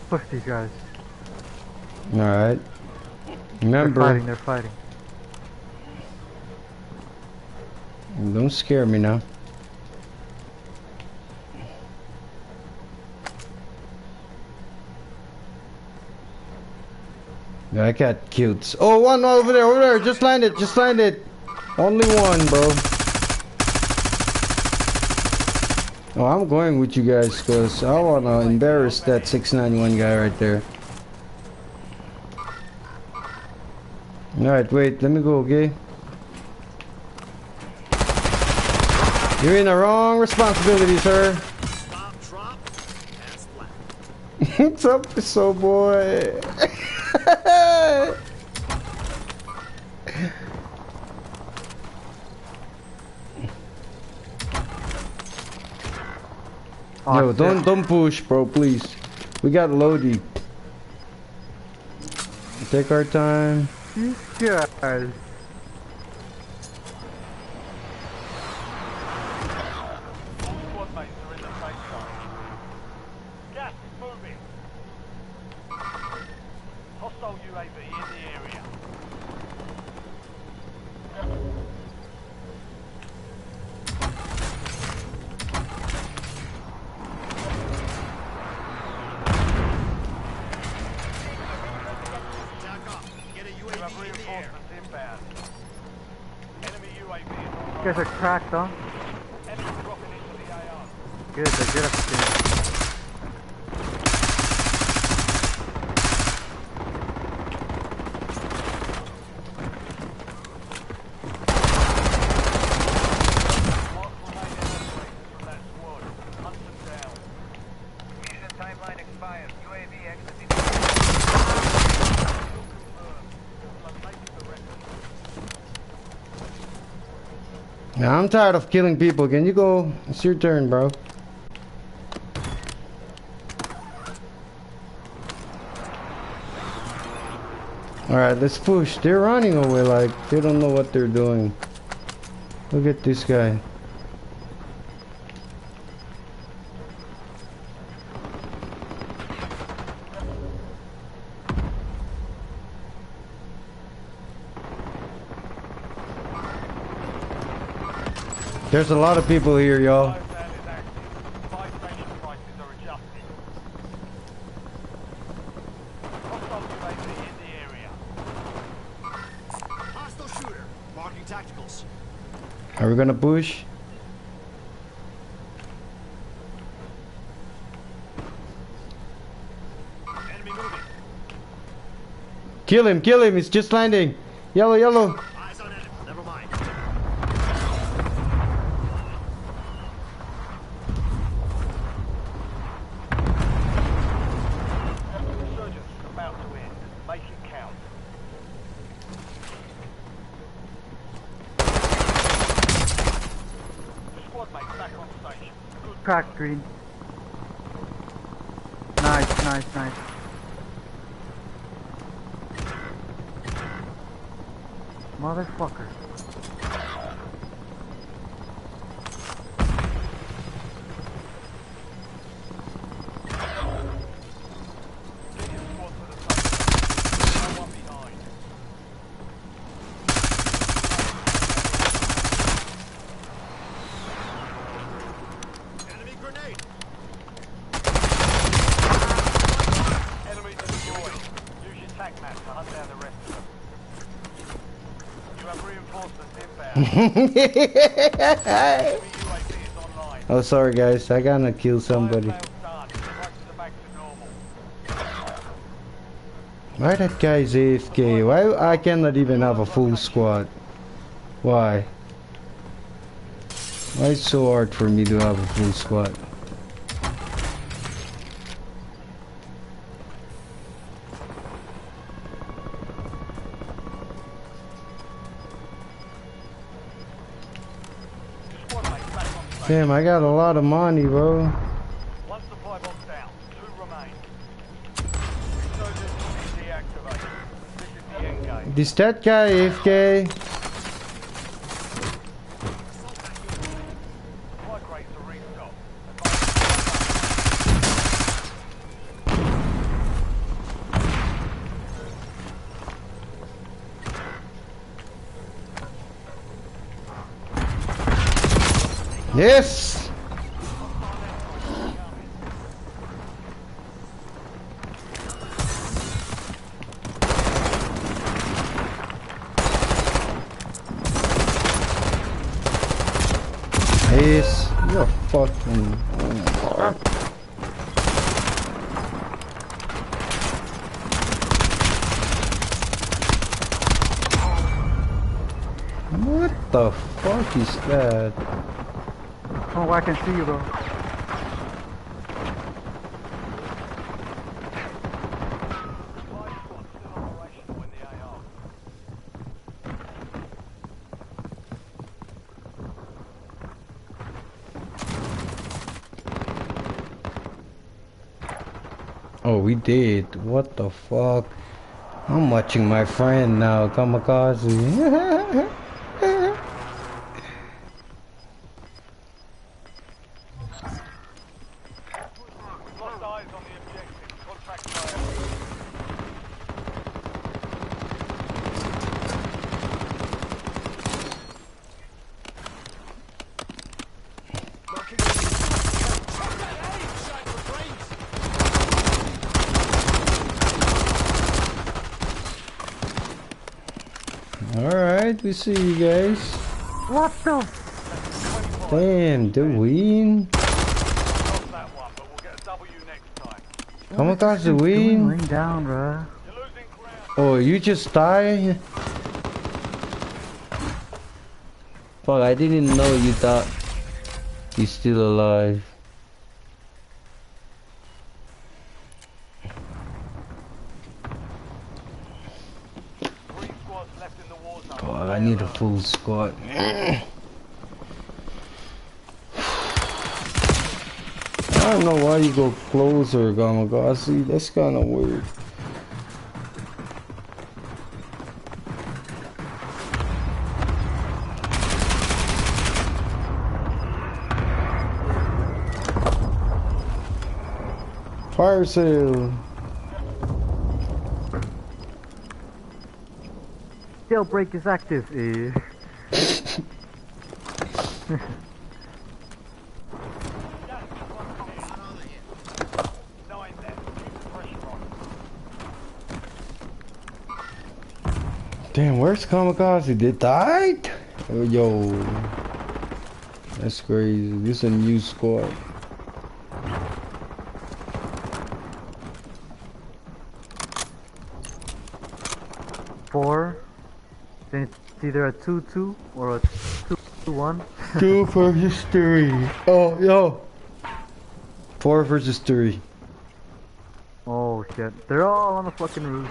S14: Push these guys.
S1: Alright. Remember.
S14: They're fighting.
S1: Don't scare me now. Yeah, I got killed. Oh, one over there, over there. Just landed, just landed. Only one, bro. Oh, I'm going with you guys because I want to embarrass that 691 guy right there. Alright, wait, let me go, okay? You're in the wrong responsibility, sir.
S5: Stop, drop, and splat.
S1: What's up, so boy? No, don't push, bro, please. We got Lodi. Take our time.
S14: These guys.
S3: Squad mates are in the safe zone. Gas is moving. Hostile UAV in the area. We have reinforcements inbound. Enemy UAV is
S14: You guys are cracked, huh?
S3: enemy dropping into the AO.
S14: Good, they're good at the game.
S1: Now I'm tired of killing people. Can you go? It's your turn, bro. Alright, let's push. They're running away like they don't know what they're doing. Look at this guy. There's a lot of people here, y'all.
S5: Hostile shooter. Marking tacticals.
S1: Are we gonna push?
S5: Enemy moving.
S1: Kill him, kill him. It's just landing. Yellow, yellow.
S5: Eyes on enemy. Never mind.
S3: Resurgence is about to end. Make it count. Squad mates back on station. Good.
S14: Cracked green. Nice, nice, nice. Motherfucker.
S5: Enemy grenade.
S3: Enemies destroyed. Use your tac map to hunt down the rest of them. You have reinforcements inbound. Enemy UAV is online.
S1: Oh, sorry guys. I gotta kill somebody.
S3: Done. Prices are back to normal.
S1: Why that guy's AFK? Why I cannot even have a full squad? Why? Why it's so hard for me to have a full squad? Damn, I got a lot of money, bro.
S3: One supply box down. 2 remain. Resurgence will be deactivated. This is the end game.
S1: Is that guy AFK?
S3: Supply crates are restocked.
S1: Yes! this. You're fucking. What the fuck is that?
S14: Oh, I can see you, bro.
S1: Oh, we did. What the fuck? I'm watching my friend now, Kamikaze.
S3: Lost eyes on the objective. Contract failed.
S1: Alright, we see you guys.
S14: What the?
S1: Damn, the win.
S3: Lost that one, but we'll get a W next time.
S1: Kamikaze win.
S14: Laying down, bro.
S3: You're losing ground.
S1: Oh, you just died? Fuck, I didn't know you thought he's still alive.
S3: Three squads left in the war zone.
S1: Oh, I need a full squad. I don't know why you go closer, Kamikaze. That's kind of weird. Fire sale.
S14: Jailbreak is active.
S1: Damn, where's Kamikaze? They died? Oh, yo. That's crazy. This is a new squad.
S14: Four. Then it's either a 2-2 or a 2-1.
S1: 2 versus 3. Oh, yo. 4 versus 3.
S14: Oh shit. They're all on the fucking roof.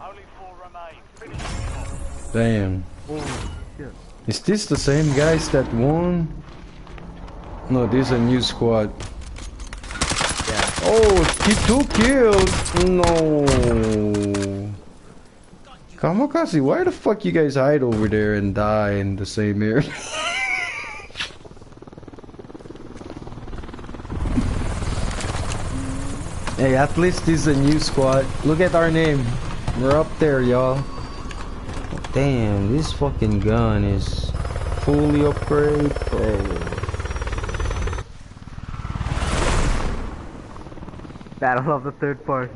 S3: Only 4 remain. Finish them off.
S1: Damn.
S14: Oh shit.
S1: Is this the same guys that won? No, this is a new squad.
S14: Yeah.
S1: Oh, 2 kills. No. Kamikaze, why the fuck you guys hide over there and die in the same area? Hey, at least this is a new squad. Look at our name. We're up there, y'all. Damn, this fucking gun is fully upgraded, bro.
S14: Battle of the third party.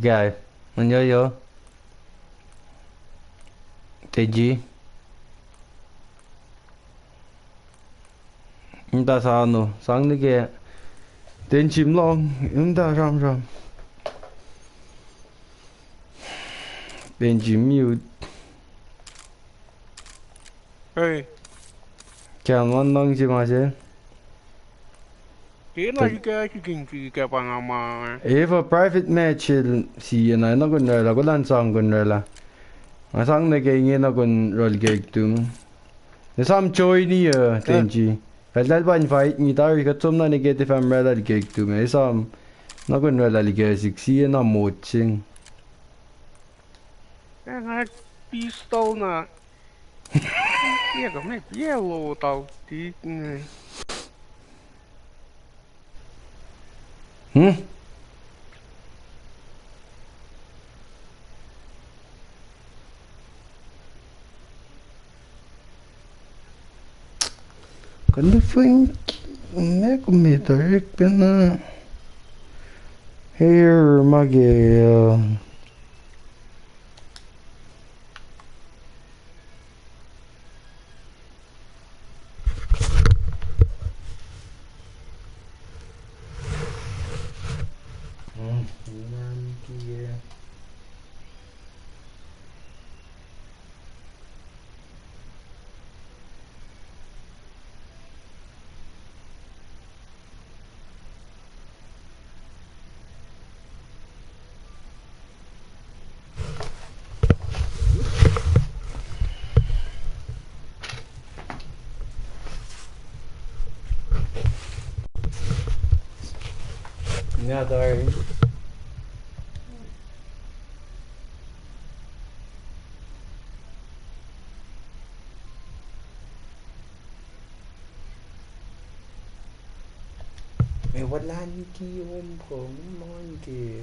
S1: Guy, yo. TG. Chúng ta sao nữa? Sáng đi kìa. Tên chim long, chúng ta ram. Bên chim mute.
S9: Hey.
S1: Chào món nông chim mà chứ.
S9: Kỹ là cái gì cái bằng mà.
S1: If a private match si na nó còn rồi là có lan sang còn rồi là. Mà sáng này cái nghe nó còn rồi cái tụm. Nó sam chơi đi tên chi. Phải lại bạn phải người ta cái tụm nó cái phàm ra là cái tụm ấy sam. Nó còn rồi là cái sexy nó một chừng.
S9: Cái này pistol nè. Cái cái này yellow tao tí.
S1: Quando foi né comida pena here Miguel Nha rồi. Mày quát lan kia ôm khổ nói kìa.